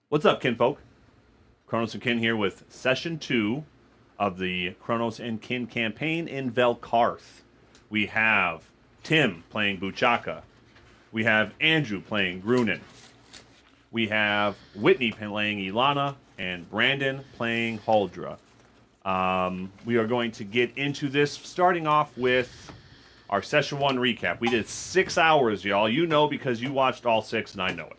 What's up, kinfolk? Kronos and Kin here with Session 2 of the Kronos and Kin campaign in Velkarth. We have Tim playing Buchaka. We have Andrew playing Grunin. We have Whitney playing Ilana and Brandon playing Huldra. We are going to get into this starting off with our Session 1 recap. We did 6 hours, y'all. You know because you watched all 6 and I know it.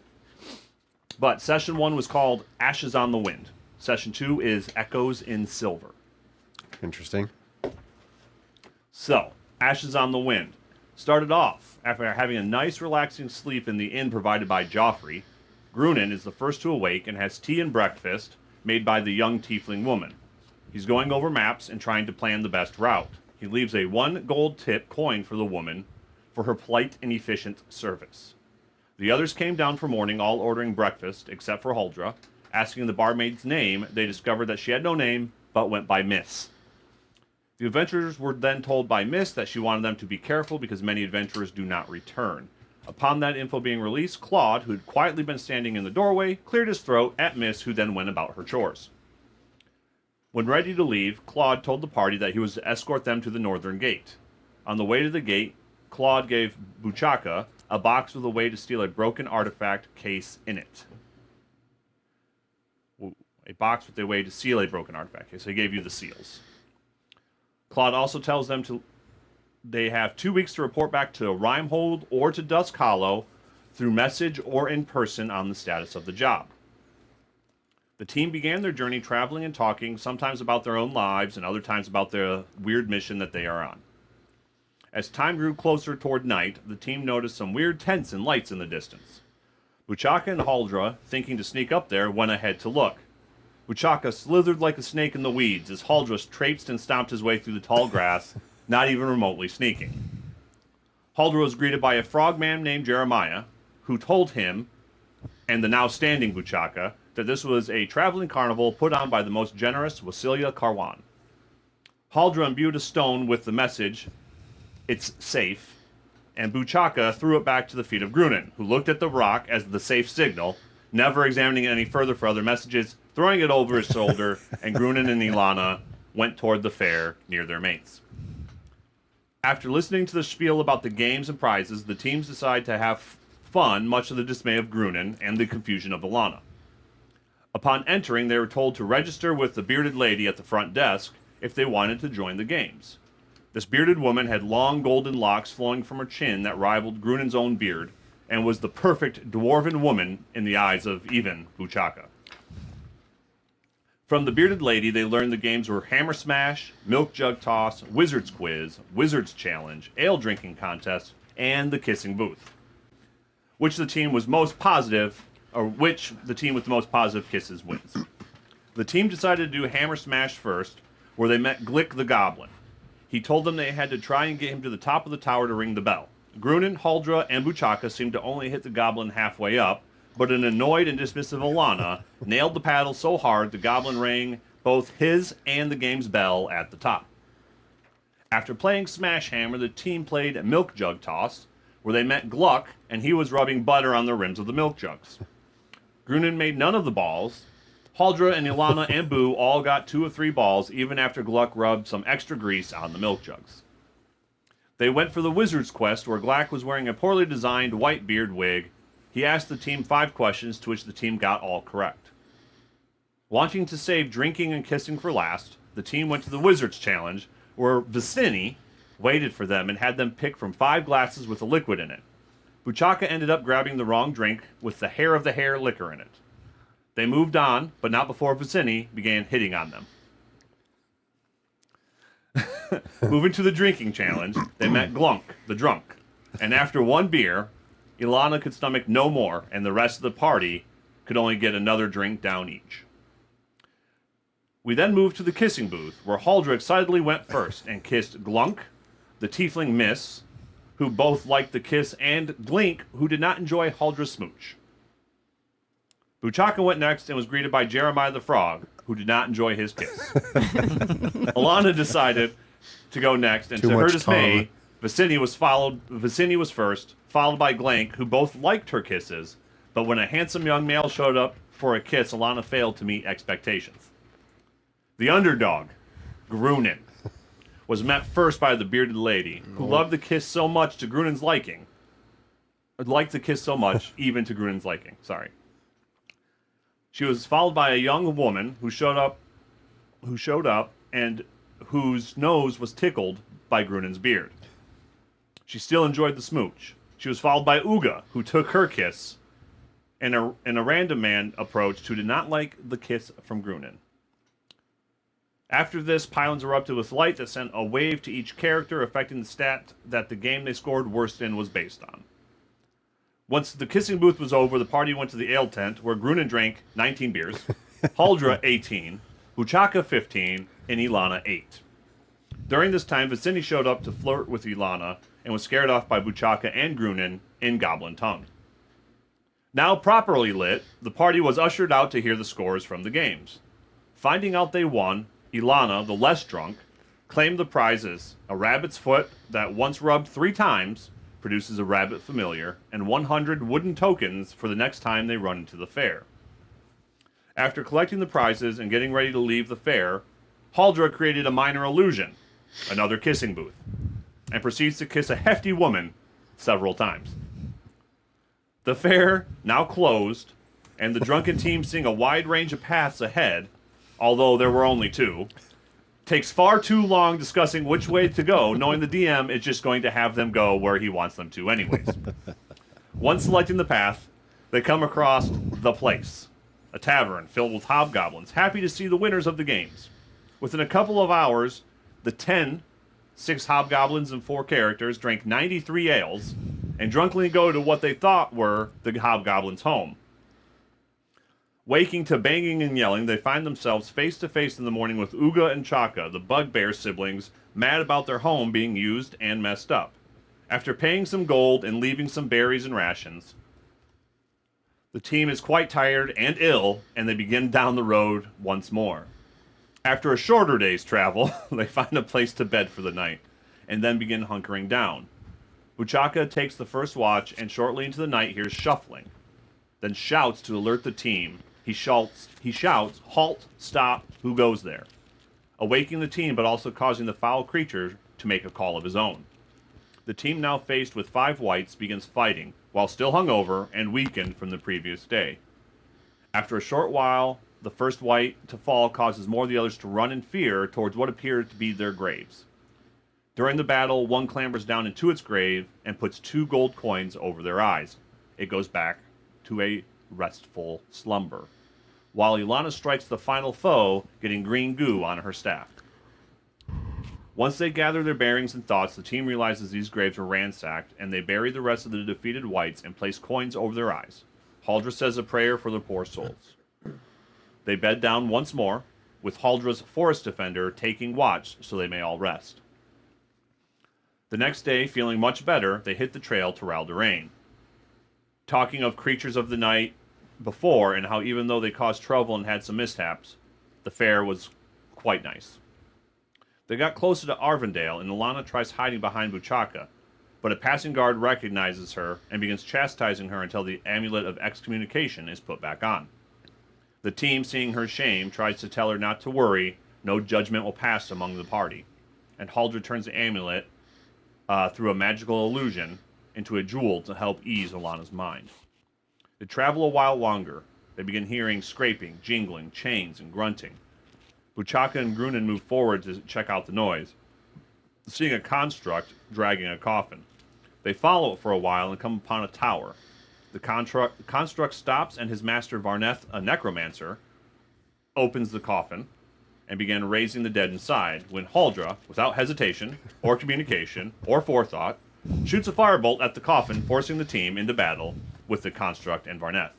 But Session 1 was called Ashes on the Wind. Session 2 is Echoes in Silver. Interesting. So, Ashes on the Wind. Started off after having a nice relaxing sleep in the inn provided by Joffrey. Grunin is the first to awake and has tea and breakfast made by the young tiefling woman. He's going over maps and trying to plan the best route. He leaves a 1 gold tip coin for the woman for her polite and efficient service. The others came down for morning, all ordering breakfast, except for Huldra. Asking the barmaid's name, they discovered that she had no name, but went by Miss. The adventurers were then told by Miss that she wanted them to be careful because many adventurers do not return. Upon that info being released, Claude, who had quietly been standing in the doorway, cleared his throat at Miss, who then went about her chores. When ready to leave, Claude told the party that he was to escort them to the northern gate. On the way to the gate, Claude gave Buchaka a box with a way to steal a broken artifact case in it. A box with a way to seal a broken artifact case. So he gave you the seals. Claude also tells them they have 2 weeks to report back to Rimehold or to Dusk Hollow through message or in person on the status of the job. The team began their journey traveling and talking, sometimes about their own lives and other times about the weird mission that they are on. As time grew closer toward night, the team noticed some weird tents and lights in the distance. Buchaka and Huldra, thinking to sneak up there, went ahead to look. Buchaka slithered like a snake in the weeds as Huldra traipsed and stomped his way through the tall grass, not even remotely sneaking. Huldra was greeted by a frogman named Jeremiah, who told him, and the now standing Buchaka, that this was a traveling carnival put on by the most generous Wasilia Karwan. Huldra imbued a stone with the message, "It's safe," and Buchaka threw it back to the feet of Grunin, who looked at the rock as the safe signal, never examining it any further for other messages, throwing it over his shoulder, and Grunin and Ilana went toward the fair near their mates. After listening to the spiel about the games and prizes, the teams decide to have fun, much to the dismay of Grunin and the confusion of Ilana. Upon entering, they were told to register with the bearded lady at the front desk if they wanted to join the games. This bearded woman had long golden locks flowing from her chin that rivaled Grunin's own beard, and was the perfect dwarven woman in the eyes of even Buchaka. From the bearded lady, they learned the games were Hammer Smash, Milk Jug Toss, Wizard's Quiz, Wizard's Challenge, Ale Drinking Contest, and the Kissing Booth. Which the team with the most positive kisses wins. The team decided to do Hammer Smash first, where they met Glick the Goblin. He told them they had to try and get him to the top of the tower to ring the bell. Grunin, Huldra, and Buchaka seemed to only hit the goblin halfway up, but an annoyed and dismissive Ilana nailed the paddle so hard the goblin rang both his and the game's bell at the top. After playing Smash Hammer, the team played Milk Jug Toss, where they met Gluck, and he was rubbing butter on the rims of the milk jugs. Grunin made none of the balls. Huldra and Ilana and Boo all got 2 of 3 balls, even after Gluck rubbed some extra grease on the milk jugs. They went for the Wizard's Quest, where Glack was wearing a poorly designed white beard wig. He asked the team 5 questions, to which the team got all correct. Wanting to save drinking and kissing for last, the team went to the Wizard's Challenge, where Vicini waited for them and had them pick from 5 glasses with a liquid in it. Buchaka ended up grabbing the wrong drink with the hair of the hair liquor in it. They moved on, but not before Vicini began hitting on them. Moving to the drinking challenge, they met Glunk, the drunk. And after 1 beer, Ilana could stomach no more, and the rest of the party could only get another drink down each. We then moved to the kissing booth, where Huldra excitedly went first and kissed Glunk, the tiefling Miss, who both liked the kiss, and Glink, who did not enjoy Huldra's smooch. Buchaka went next and was greeted by Jeremiah the Frog, who did not enjoy his kiss. Ilana decided to go next, and to her dismay, Vicini was first, followed by Glank, who both liked her kisses, but when a handsome young male showed up for a kiss, Ilana failed to meet expectations. The underdog, Grunin, was met first by the bearded lady, who loved the kiss so much to Grunin's liking. Liked the kiss so much, even to Grunin's liking. Sorry. She was followed by a young woman who showed up and whose nose was tickled by Grunin's beard. She still enjoyed the smooch. She was followed by Uga, who took her kiss, and a random man approached who did not like the kiss from Grunin. After this, pylons erupted with light that sent a wave to each character, affecting the stat that the game they scored worst in was based on. Once the kissing booth was over, the party went to the ale tent, where Grunin drank 19 beers, Haldra 18, Buchaka 15, and Ilana 8. During this time, Vicini showed up to flirt with Ilana and was scared off by Buchaka and Grunin in Goblin tongue. Now properly lit, the party was ushered out to hear the scores from the games. Finding out they won, Ilana, the less drunk, claimed the prizes: a rabbit's foot that once rubbed 3 times produces a rabbit familiar, and 100 wooden tokens for the next time they run into the fair. After collecting the prizes and getting ready to leave the fair, Haldra created a minor illusion, another kissing booth, and proceeds to kiss a hefty woman several times. The fair, now closed, and the drunken team seeing a wide range of paths ahead, although there were only 2, takes far too long discussing which way to go, knowing the DM is just going to have them go where he wants them to anyways. Once selecting the path, they come across The Place, a tavern filled with hobgoblins, happy to see the winners of the games. Within a couple of hours, the 6 hobgoblins and 4 characters, drank 93 ales, and drunkenly go to what they thought were the hobgoblins' home. Waking to banging and yelling, they find themselves face to face in the morning with Uga and Chaka, the bugbear siblings, mad about their home being used and messed up. After paying some gold and leaving some berries and rations, the team is quite tired and ill, and they begin down the road once more. After a shorter day's travel, they find a place to bed for the night, and then begin hunkering down. Buchaka takes the first watch, and shortly into the night hears shuffling, then shouts to alert the team. He shouts, "Halt, stop, who goes there?" Awakening the team, but also causing the foul creature to make a call of his own. The team, now faced with 5 whites, begins fighting, while still hungover and weakened from the previous day. After a short while, the first white to fall causes more of the others to run in fear towards what appears to be their graves. During the battle, one clambers down into its grave and puts 2 gold coins over their eyes. It goes back to a restful slumber, while Ilana strikes the final foe, getting green goo on her staff. Once they gather their bearings and thoughts, the team realizes these graves were ransacked, and they bury the rest of the defeated whites and place coins over their eyes. Haldra says a prayer for the poor souls. They bed down once more, with Haldra's forest defender taking watch so they may all rest. The next day, feeling much better, they hit the trail to Ralderain. Talking of creatures of the night before, and how even though they caused trouble and had some mishaps, the fair was quite nice. They got closer to Arvindale, and Ilana tries hiding behind Buchaka, but a passing guard recognizes her and begins chastising her until the amulet of excommunication is put back on. The team, seeing her shame, tries to tell her not to worry, no judgment will pass among the party, and Haldra turns the amulet through a magical illusion into a jewel to help ease Ilana's mind. They travel a while longer. They begin hearing scraping, jingling, chains, and grunting. Buchaka and Grunin move forward to check out the noise, seeing a construct dragging a coffin. They follow it for a while and come upon a tower. The construct stops, and his master Varneth, a necromancer, opens the coffin and began raising the dead inside, when Haldra, without hesitation, or communication, or forethought, shoots a firebolt at the coffin, forcing the team into battle with the construct and Varneth.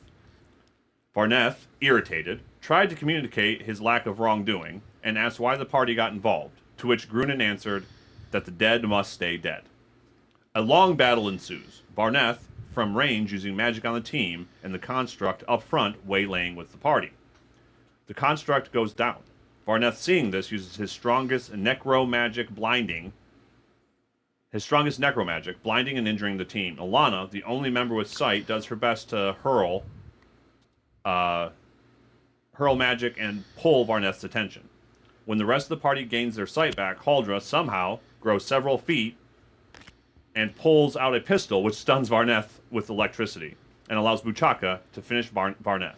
Varneth, irritated, tried to communicate his lack of wrongdoing, and asked why the party got involved, to which Grunin answered that the dead must stay dead. A long battle ensues, Varneth, from range, using magic on the team, and the construct up front waylaying with the party. The construct goes down. Varneth, seeing this, uses his strongest necromagic, blinding and injuring the team. Ilana, the only member with sight, does her best to hurl hurl magic, and pull Varneth's attention. When the rest of the party gains their sight back, Haldra somehow grows several feet and pulls out a pistol, which stuns Varneth with electricity and allows Buchaka to finish Varneth.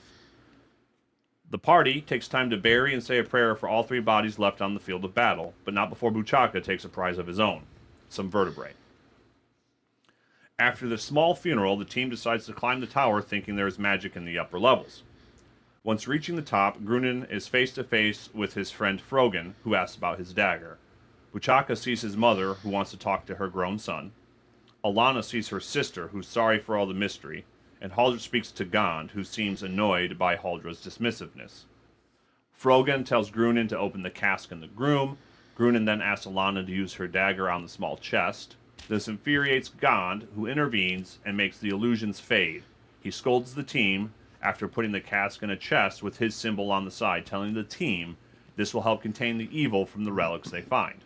The party takes time to bury and say a prayer for all 3 bodies left on the field of battle, but not before Buchaka takes a prize of his own, some vertebrae. After the small funeral, the team decides to climb the tower thinking there is magic in the upper levels. Once reaching the top, Grunin is face to face with his friend Frogan, who asks about his dagger. Buchaka sees his mother, who wants to talk to her grown son. Alana sees her sister, who's sorry for all the mystery, and Haldra speaks to Gond, who seems annoyed by Haldra's dismissiveness. Frogan tells Grunin to open the cask in the groom. Grunin then asks Alana to use her dagger on the small chest. This infuriates Gond, who intervenes and makes the illusions fade. He scolds the team after putting the cask in a chest with his symbol on the side, telling the team this will help contain the evil from the relics they find.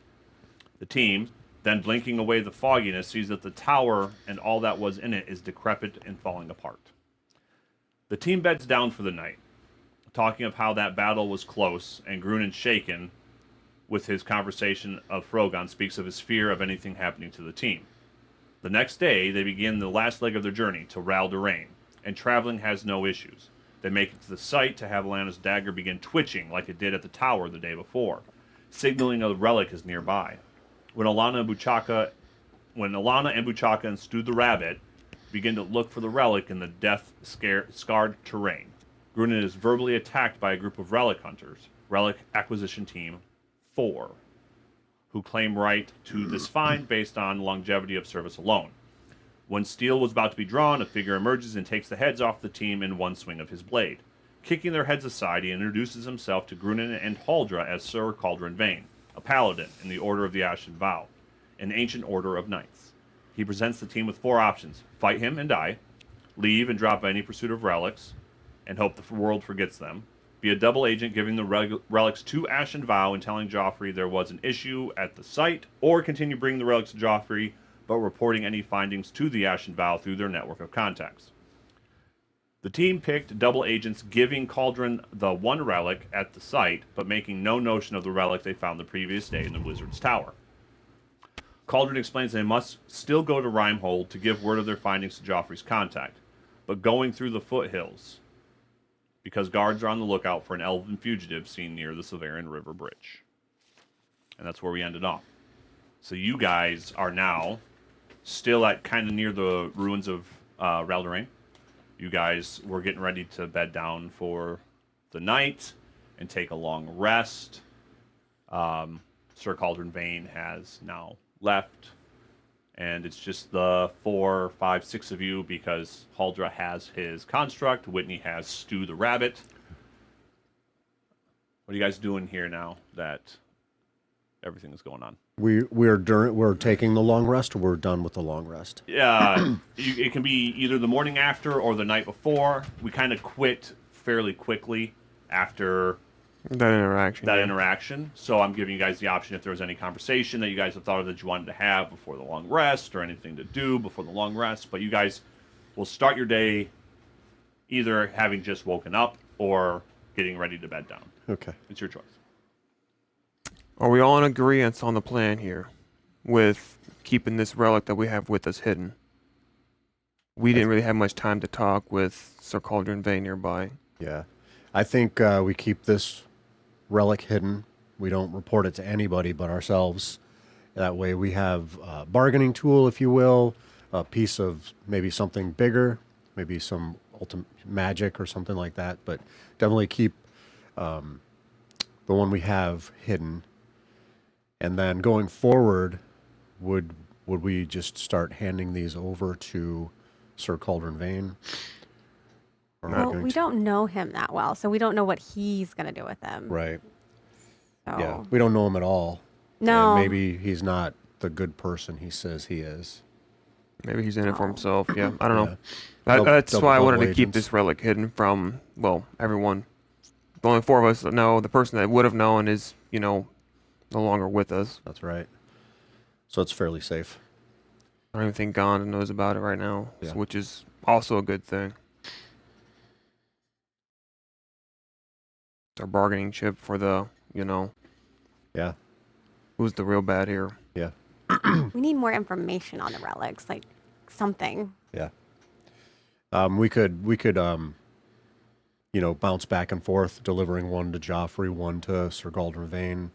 The team, then blinking away the fogginess, sees that the tower and all that was in it is decrepit and falling apart. The team beds down for the night, talking of how that battle was close, and Grunin, shaken with his conversation of Frogan, speaks of his fear of anything happening to the team. The next day, they begin the last leg of their journey to Ral Doraine, and traveling has no issues. They make it to the site to have Alana's dagger begin twitching like it did at the tower the day before, signaling a relic is nearby. When Alana and Buchaka and Stu the Rabbit begin to look for the relic in the death-scarred terrain, Grunin is verbally attacked by a group of relic hunters, Relic Acquisition Team 4, who claim right to this find based on longevity of service alone. When steel was about to be drawn, a figure emerges and takes the heads off the team in one swing of his blade. Kicking their heads aside, he introduces himself to Grunin and Haldra as Sir Cauldron Vane, a paladin in the Order of the Ashen Vow, an ancient order of knights. He presents the team with 4 options: fight him and die, leave and drop any pursuit of relics, and hope the world forgets them, be a double agent giving the relics to Ashen Vow and telling Joffrey there was an issue at the site, or continue bringing the relics to Joffrey, but reporting any findings to the Ashen Vow through their network of contacts. The team picked double agents giving Cauldron the 1 relic at the site, but making no notion of the relic they found the previous day in the Wizard's Tower. Cauldron explains they must still go to Rimehold to give word of their findings to Joffrey's contact, but going through the foothills, because guards are on the lookout for an elven fugitive seen near the Severian River Bridge. And that's where we ended off. So you guys are now still at kind of near the ruins of Ral Doraine. You guys were getting ready to bed down for the night and take a long rest. Sir Cauldron Vane has now left, and it's just the 4, 5, 6 of you because Haldra has his construct. Whitney has Stu the Rabbit. What are you guys doing here now that everything is going on? We're taking the long rest, or we're done with the long rest. Yeah, it can be either the morning after or the night before. We kind of quit fairly quickly after that interaction. So I'm giving you guys the option if there was any conversation that you guys have thought of that you wanted to have before the long rest, or anything to do before the long rest. But you guys will start your day either having just woken up or getting ready to bed down. Okay. It's your choice. Are we all in agreement on the plan here with keeping this relic that we have with us hidden? We didn't really have much time to talk with Sir Cauldron Vane nearby. Yeah. I think we keep this relic hidden. We don't report it to anybody but ourselves. That way we have a bargaining tool, if you will, a piece of maybe something bigger, maybe some ultimate magic or something like that. But definitely keep the one we have hidden. And then going forward, would we just start handing these over to Sir Cauldron Vane? Well, we don't know him that well, so we don't know what he's going to do with them. Right. So. Yeah, we don't know him at all. No. And maybe he's not the good person he says he is. Maybe he's in it for himself. Yeah, I don't know. Yeah. That's why I wanted to keep agents. this relic hidden from, well, everyone. The only 4 of us that know. The person that would have known is, no longer with us. That's right. So it's fairly safe. I don't even think Gond knows about it right now, Yeah. which is also a good thing. our bargaining chip for the, Yeah. who's the real bad here. Yeah. We need more information on the relics, like something. Yeah. We could bounce back and forth, delivering one to Joffrey, one to Sir Galdrin Vane,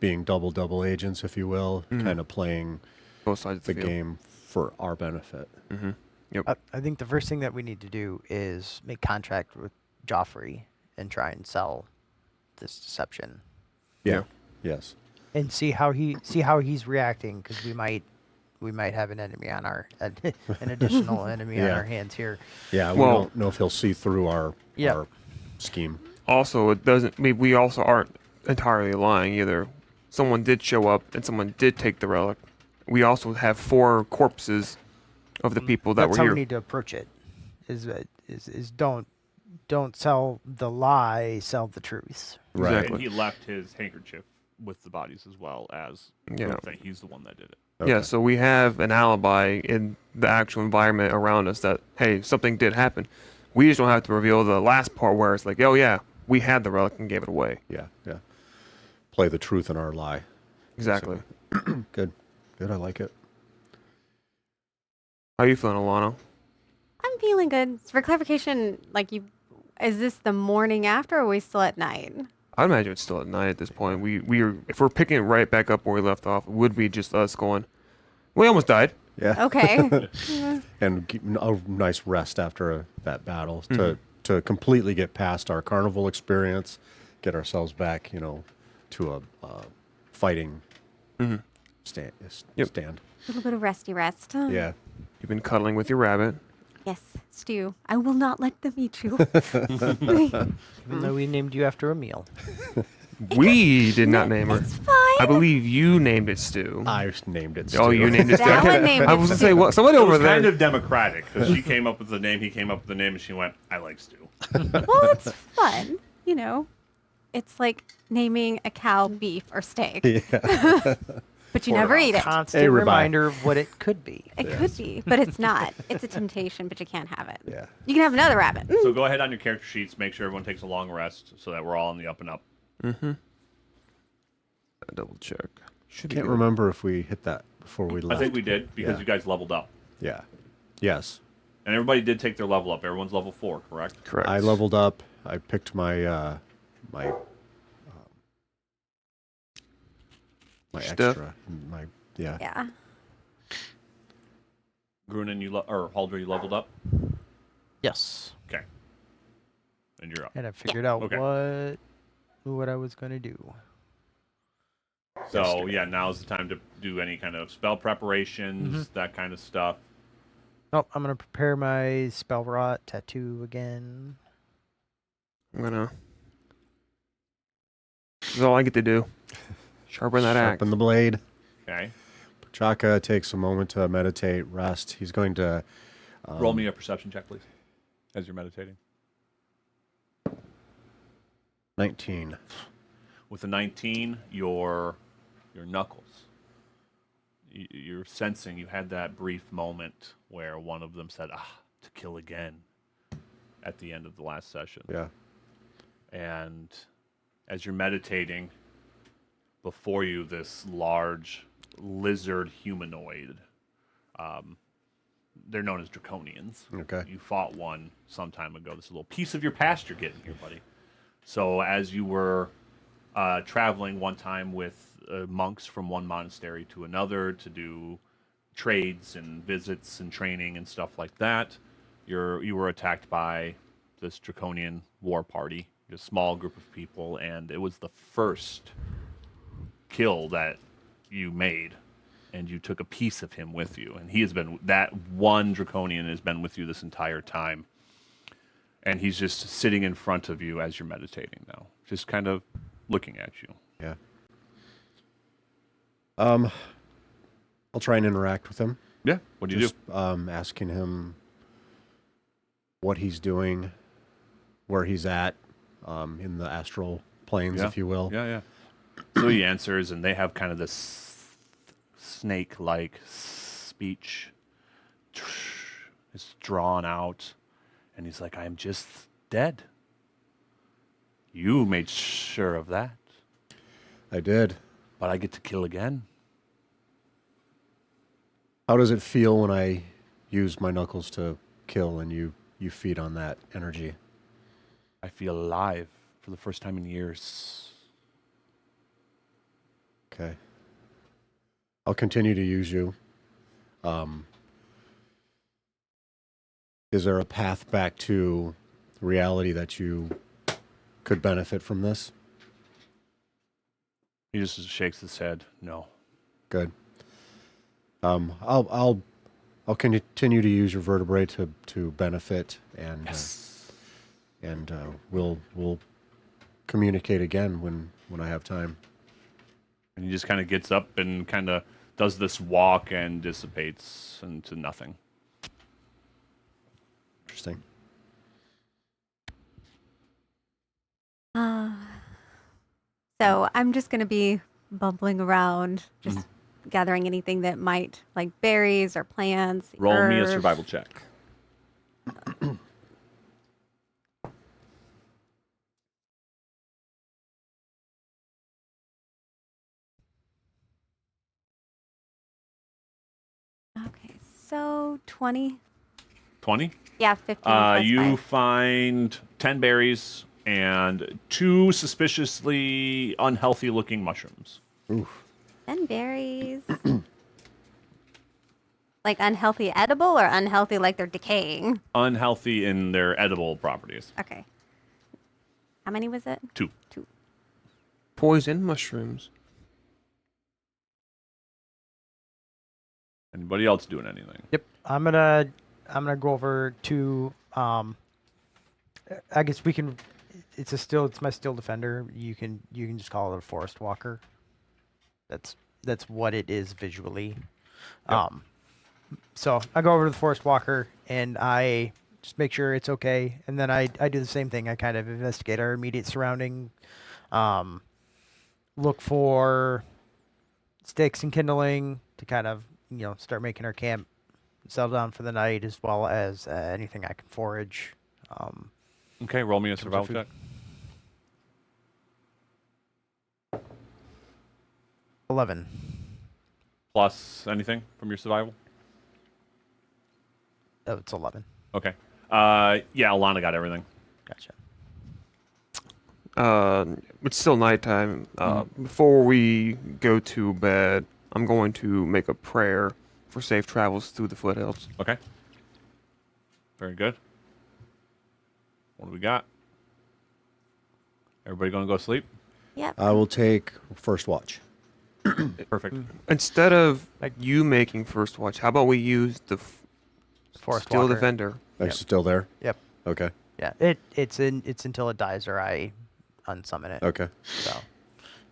being double agents, if you will, kind of playing Both sides of the the field. game for our benefit. Mm-hmm. Yep. I think the first thing that we need to do is make contact with Joffrey and try and sell this deception Yeah. Yes. and see how he's reacting, because we might have an enemy on an additional enemy on Yeah. our hands here. Yeah. We Well- don't know if he'll see through our scheme. Also, it doesn't. I mean, we also aren't entirely lying either. Someone did show up and someone did take the relic. We also have 4 corpses of the people that That's were how here. we need to approach it. Is don't sell the lie, sell the truth. Right. Exactly. And he left his handkerchief with the bodies as well as Yeah. proof that he's the one that did it. Yeah, Okay. so we have an alibi in the actual environment around us that, hey, something did happen. We just don't have to reveal the last part where it's like, oh, yeah, we had the relic and gave it away. Yeah. Yeah. Play the truth in our lie. Exactly. Good. Good. I like it. How are you feeling, Alana? I'm feeling good. So for clarification, is this the morning after, or are we still at night? I imagine it's still at night at this point. If we're picking it right back up where we left off, it would be just us going, we almost died. Yeah. Okay. And keep a nice rest after that battle to completely get past our carnival experience, get ourselves back, to a fighting stand. Yep. Stand. A little bit of resty rest. Yeah. You've been cuddling with your rabbit. Yes, Stu. I will not let them eat you. Even though we named you after a meal. We did not name her. It's fine. I believe you named it Stu. I named it. Oh, Stu. you named it Stu. Alan named I it was going to Stu. say, what? Somebody It over was there. kind of democratic because she came up with the name, he came up with the name, and she went, I like Stu. Well, it's fun. It's like naming a cow beef or steak. But you never eat it. Constant Hey, ribeye. reminder of what it could be. It could be, but it's not. It's a temptation, but you can't have it. Yeah. You can have another rabbit. So go ahead on your character sheets, make sure everyone takes a long rest so that we're all on the up and up. Double check. Should be Can't good. remember if we hit that before we I left. think we did because Yeah. you guys leveled up. Yeah. Yes. And everybody did take their level up. Everyone's level 4, correct? Correct. I leveled up. I picked my my Stuff. extra. Yeah. Yeah. Grunin, or Haldra, you leveled up? Yes. Okay. And you're up. And I figured out Okay. what I was going to do. So, yeah, now's the time to do any kind of spell preparations, that kind of stuff. Oh, I'm going to prepare my spell rot tattoo again. I'm gonna. This is all I get to do. Sharpen that axe. Sharpen the blade. Okay. Chaka takes a moment to meditate, rest. He's going to Roll me a perception check, please, as you're meditating. 19. With a 19, your knuckles. You're sensing you had that brief moment where one of them said, to kill again at the end of the last session. Yeah. And as you're meditating, before you, this large lizard humanoid, they're known as Draconians. Okay. You fought one some time ago. This is a little piece of your past you're getting here, buddy. So as you were traveling one time with monks from one monastery to another to do trades and visits and training and stuff like that, you were attacked by this Draconian war party, a small group of people, and it was the first kill that you made, and you took a piece of him with you, and he has been, that one Draconian has been with you this entire time, and he's just sitting in front of you as you're meditating now, just kind of looking at you. Yeah. I'll try and interact with him. Yeah. What do you Just asking him what he's doing, where he's at, in the astral planes, Yeah. if you will. Yeah, yeah. So he answers, and they have kind of this snake-like speech. It's drawn out, and he's like, "I am just dead. You made sure of that. I did. But I get to kill again. How does it feel when I use my knuckles to kill and you feed on that energy? I feel alive for the first time in years. Okay. I'll continue to use you. Is there a path back to reality that you could benefit from this? He just shakes his head. No. Good. I'll continue to use your vertebrae to benefit, and Yes. We'll communicate again when I have time. And he just kind of gets up and kind of does this walk and dissipates into nothing. Interesting. So I'm just going to be bumbling around, just gathering anything that might, like berries or plants. Roll me a herbs. survival check. Okay, so 20. 20. Yeah, 15 plus You 5. find 10 berries and 2 suspiciously unhealthy looking mushrooms. Oof. 10 berries. Like unhealthy edible or unhealthy like they're decaying? Unhealthy in their edible properties. Okay. How many was it? 2. 2. Poison mushrooms. Anybody else doing anything? Yep. I'm gonna go over to I guess we can. It's my still defender. You can just call it a forest walker. That's what it is visually. Yep. So I go over to the forest walker and I just make sure it's okay, and then I do the same thing. I kind of investigate our immediate surrounding, look for sticks and kindling to kind of start making our camp, settle down for the night, as well as anything I can forage. Okay, roll me a Terms of survival food. check. 11. Plus anything from your survival? Oh, it's 11. Okay. Yeah, Alana got everything. Gotcha. It's still nighttime. Before we go to bed, I'm going to make a prayer for safe travels through the foothills. Okay. Very good. What do we got? Everybody gonna go sleep? Yep. I will take first watch. Perfect. Instead of you making first watch, how about we use the Forest still walker. defender? It's still there? Yep. Okay. Yeah. It's until it dies or I unsummon it. Okay. So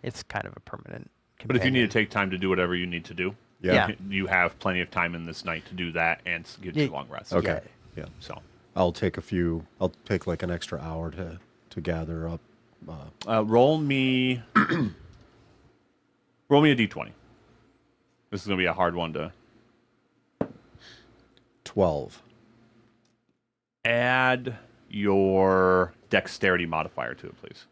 it's kind of a permanent. But if you need to companion. take time to do whatever you need to do, Yeah. you have plenty of time in this night to do that and get you Yeah. long rest. Okay. Yeah. Yeah. So, I'll take like an extra hour to gather up. roll me a d20. This is gonna be a hard one to 12. add your dexterity modifier to it, please.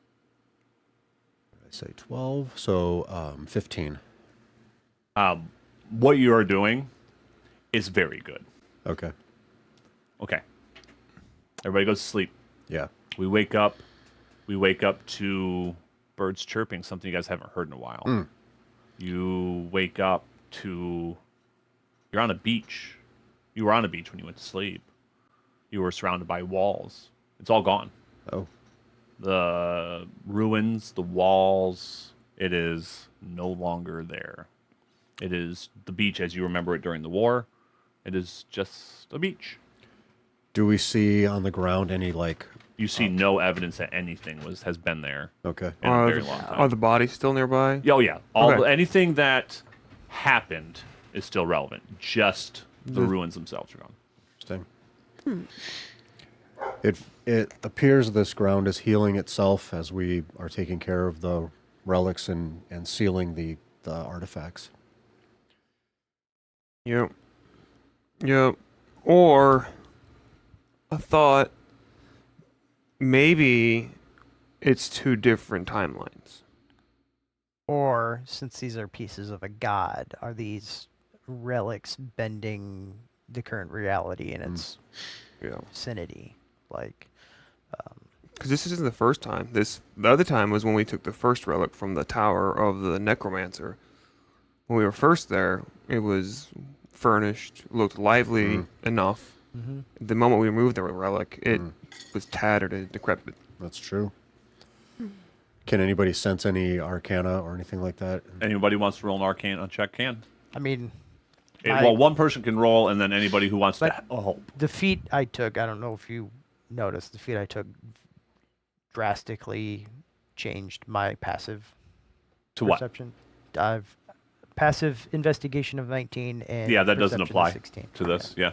I say 12, so 15. What you are doing is very good. Okay. Okay. Everybody goes to sleep. Yeah. We wake up to birds chirping, something you guys haven't heard in a while. You wake up to you're on a beach. You were on a beach when you went to sleep. You were surrounded by walls. It's all gone. Oh. The ruins, the walls, it is no longer there. It is the beach as you remember it during the war. It is just a beach. Do we see on the ground any You see no evidence that anything has been there Okay. in a Are very the, long time. are the bodies still nearby? Oh yeah, Okay. anything that happened is still relevant. Just the ruins themselves are gone. Interesting. It appears this ground is healing itself as we are taking care of the relics and sealing the artifacts. Yep. Yep. Or I thought maybe it's 2 different timelines. Or since these are pieces of a god, are these relics bending the current reality in its Yeah. vicinity? Like, Because this isn't the first time. The other time was when we took the first relic from the tower of the necromancer. When we were first there, it was furnished, looked lively enough. The moment we removed the relic, it was tattered and decrepit. That's true. Can anybody sense any arcana or anything like that? Anybody wants to roll an arcana check can. I mean, Well, one person can roll, and then anybody who wants to But- help. the feat I took, I don't know if you noticed, the feat I took drastically changed my passive To what? perception. I've passive investigation of 19 and Yeah, that doesn't perception of apply 16. to this. Yeah.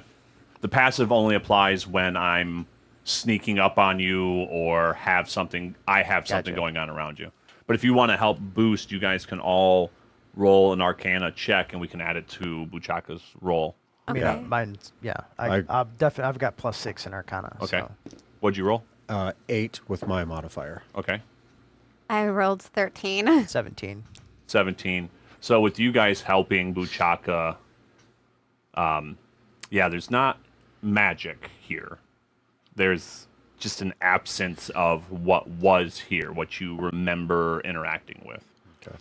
The passive only applies when I'm sneaking up on you or have something Gotcha. going on around you. But if you want to help boost, you guys can all roll an arcana check and we can add it to Buchaka's roll. I mean, Okay. mine's I- I've definitely I've got +6 in Arcana. Okay. So. What'd you roll? 8 with my modifier. Okay. I rolled 13. 17. 17. So with you guys helping Buchaka, yeah, there's not magic here. There's just an absence of what was here, what you remember interacting with. Okay.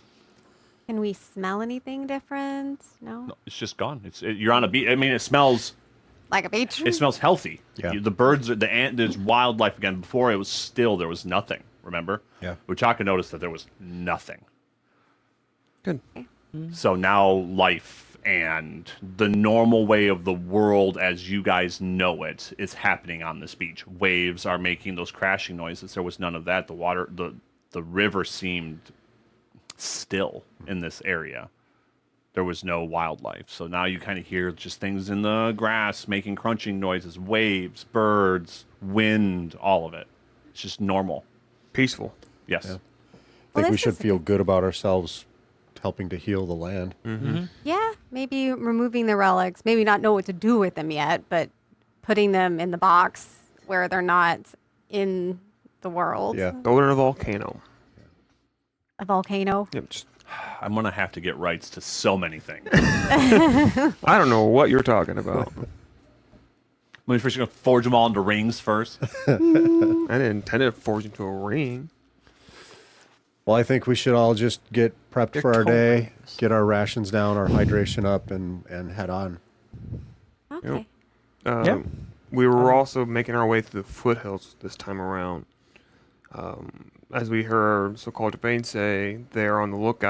Can we smell anything different? No? No, it's just gone. You're on a beach. I mean, it smells Like a beach? healthy. Yeah. The birds, the ant, there's wildlife again. Before it was still, there was nothing. Remember? Yeah. Buchaka noticed that there was nothing. Good. So now life and the normal way of the world as you guys know it is happening on this beach. Waves are making those crashing noises. There was none of that. The water, the river seemed still in this area. There was no wildlife. So now you kind of hear just things in the grass making crunching noises, waves, birds, wind, all of it. It's just normal. Peaceful. Yes. Yeah. I Well, think we this should is- feel good about ourselves helping to heal the land. Yeah, maybe removing the relics. Maybe not know what to do with them yet, but putting them in the box where they're not in the world. Yeah. Throw it in a volcano. A volcano. Yep. Just, I'm going to have to get rights to so many things. I don't know what you're talking about. When we first going to forge them all into rings first. I didn't intend to forge into a ring. Well, I think we should all just get prepped They're for our cold day, rings. get our rations down, our hydration up, and head on. Okay. Uh, We were also making our way through the foothills this time around. As we heard so-called Devane say, they're on the lookout